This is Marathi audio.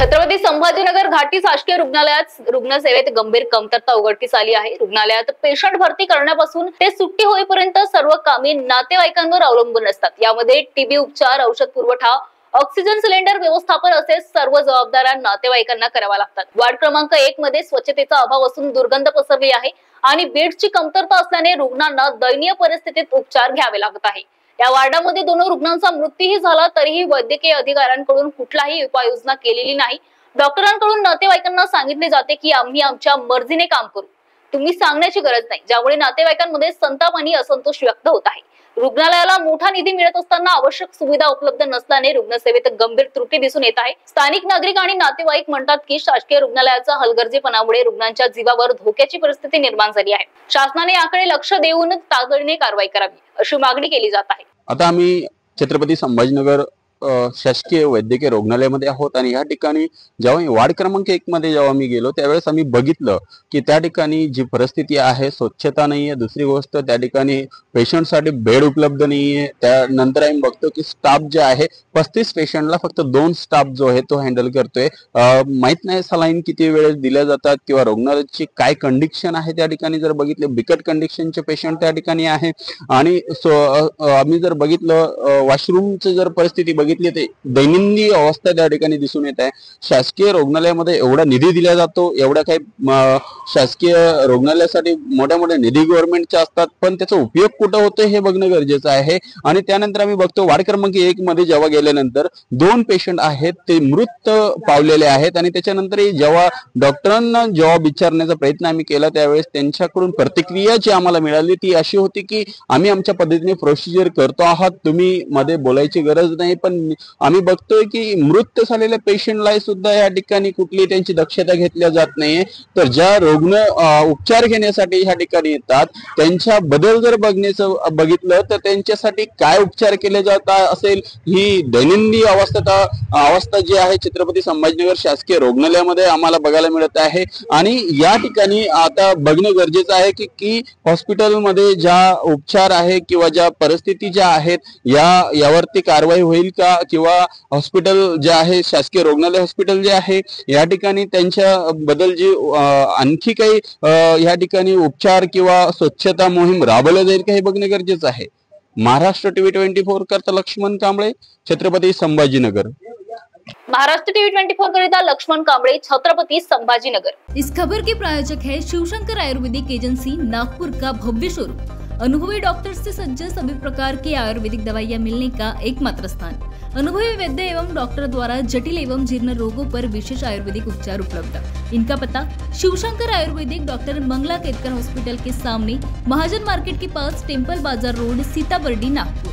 छत्रपती संभाजीनगर घाटी शासकीय रुग्णालयात रुग्णसेवेत गंभीर कमतरता उघडकीस आली आहे। रुग्णालयात पेशंट भरती करण्यापासून ते सुट्टी होईपर्यंत सर्व कामे नातेवाईकांवर अवलंबून असतात। यामध्ये टीबी उपचार, औषध पुरवठा, ऑक्सिजन सिलेंडर व्यवस्थापन असे सर्व जबाबदाऱ्या नातेवाईकांना कराव्या लागतात। वार्ड क्रमांक 1 मध्ये स्वच्छतेचा अभाव असून दुर्गंध पसरली आहे आणि बेडची कमतरता असल्याने रुग्णांना दयनीय परिस्थितीत उपचार घ्यावे लागत आहे। या वार्डामध्ये 2 रुग्णांचा मृत्यूही झाला तरीही वैद्यकीय अधिकाऱ्यांकडून कुठलाही उपाययोजना केलेली नाही। डॉक्टरांकडून नातेवाईकांना सांगितले जाते की आम्ही आमच्या मर्जीने काम करू, तुम्ही सांगण्याची गरज नाही, ज्यामुळे नातेवाईकांमध्ये संताप आणि असंतोष व्यक्त होत आहे। रुग्णालयाला मोठा निधी मिळत असताना आवश्यक सुविधा उपलब्ध नसल्याने रुग्णसेवेत गंभीर त्रुटी दिसून येत आहे। स्थानिक नागरिक आणि नातेवाईक म्हणतात की शासकीय रुग्णालयाचा हलगर्जीपणामुळे रुग्णांच्या जीवावर धोक्याची परिस्थिती निर्माण झाली आहे। शासनाने याकडे लक्ष देऊन तातडीने कारवाई करावी अशी मागणी केली जात आहे। आता आम्ही छत्रपती संभाजीनगर शासकीय वैद्यकीय रुग्णालयामध्ये आहोत आणि या ठिकाणी जेव्हा वार्ड क्रमांक 1 मध्ये जेव्हा मी गेलो त्यावेळेस आम्ही बघितलं की त्या ठिकाणी जी परिस्थिती आहे, स्वच्छता नाहीये। दुसरी गोष्ट, त्या ठिकाणी पेशंटसाठी बेड उपलब्ध नाहीये। त्यानंतर आम्ही बघतो की स्टाफ जे आहे 35 पेशंटला फक्त 2 स्टाफ जो आहे तो हँडल करतोय। माहित नाही सलाईन किती वेळेस दिल्या जातात किंवा रुग्णालयाची काय कंडिशन आहे। त्या ठिकाणी जर बघितले बिकट कंडिशनचे पेशंट त्या ठिकाणी आहे आणि आम्ही जर बघितलं वॉशरूमची जर परिस्थिती बघितली ते दैनंदिन अवस्था त्या ठिकाणी दिसून येत आहे। शासकीय रुग्णालयामध्ये एवढा निधी दिला जातो, एवढा काही शासकीय रुग्णालयासाठी मोठ्या मोठ्या निधी गव्हर्नमेंटच्या असतात, पण त्याचा उपयोग कुठं होतो हे बघणं गरजेचं आहे। आणि त्यानंतर आम्ही बघतो वार्ड क्रमांक 1 मध्ये जेव्हा गेल्यानंतर 2 पेशंट आहेत ते मृत पावलेले आहेत आणि त्याच्यानंतर जेव्हा डॉक्टरांना जॉब विचारण्याचा प्रयत्न आम्ही केला त्यावेळेस त्यांच्याकडून प्रतिक्रिया जी आम्हाला मिळाली ती अशी होती की आम्ही आमच्या पद्धतीने प्रोसिजर करतो आहात, तुम्ही मध्ये बोलायची गरज नाही। पण आम्ही बघतोय की मृत झालेल्या पेशंटला सुद्धा या ठिकाणी कुठली त्यांची दक्षता घेतल्या जात नाहीये। तर ज्या रुग्ण उपचार घेण्यासाठी ह्या ठिकाणी येतात त्यांच्या बदल जर बघितलं तर त्यांच्यासाठी काय उपचार केले जात असेल ही दैनंदिन अवस्था जी आहे छत्रपती संभाजीनगर शासकीय रुग्णालयामध्ये आम्हाला बघायला मिळत आहे। आणि या ठिकाणी आता बघणं गरजेचं आहे की हॉस्पिटलमध्ये ज्या उपचार आहे किंवा ज्या परिस्थिती ज्या आहेत यावरती कारवाई होईल का, किंवा हॉस्पिटल जे आहे शासकीय रुग्णालय हॉस्पिटल जे आहे या ठिकाणी त्यांच्या बदल जी आणखी काही या ठिकाणी उपचार किंवा स्वच्छता मोहीम राबवल्या जाईल का हे बघणे गरजेचं आहे। महाराष्ट्र टीव्ही 24 करता लक्ष्मण कांबळे, छत्रपती संभाजीनगर। महाराष्ट्र टीवी 24 करिता लक्ष्मण कांबळे, छत्रपति संभाजीनगर। इस खबर के प्रायोजक है शिवशंकर आयुर्वेदिक एजेंसी, नागपुर का भव्य शोरूम। अनुभवी डॉक्टर्स से सज्ज सभी प्रकार की आयुर्वेदिक दवाइयाँ मिलने का एकमात्र स्थान। अनुभवी वैद्य एवं डॉक्टर द्वारा जटिल एवं जीर्ण रोगों पर विशेष आयुर्वेदिक उपचार उपलब्ध। इनका पता शिवशंकर आयुर्वेदिक, डॉक्टर मंगला केतकर हॉस्पिटल के सामने, महाजन मार्केट के पास, टेम्पल बाजार रोड, सीताबर्डी, नागपुर।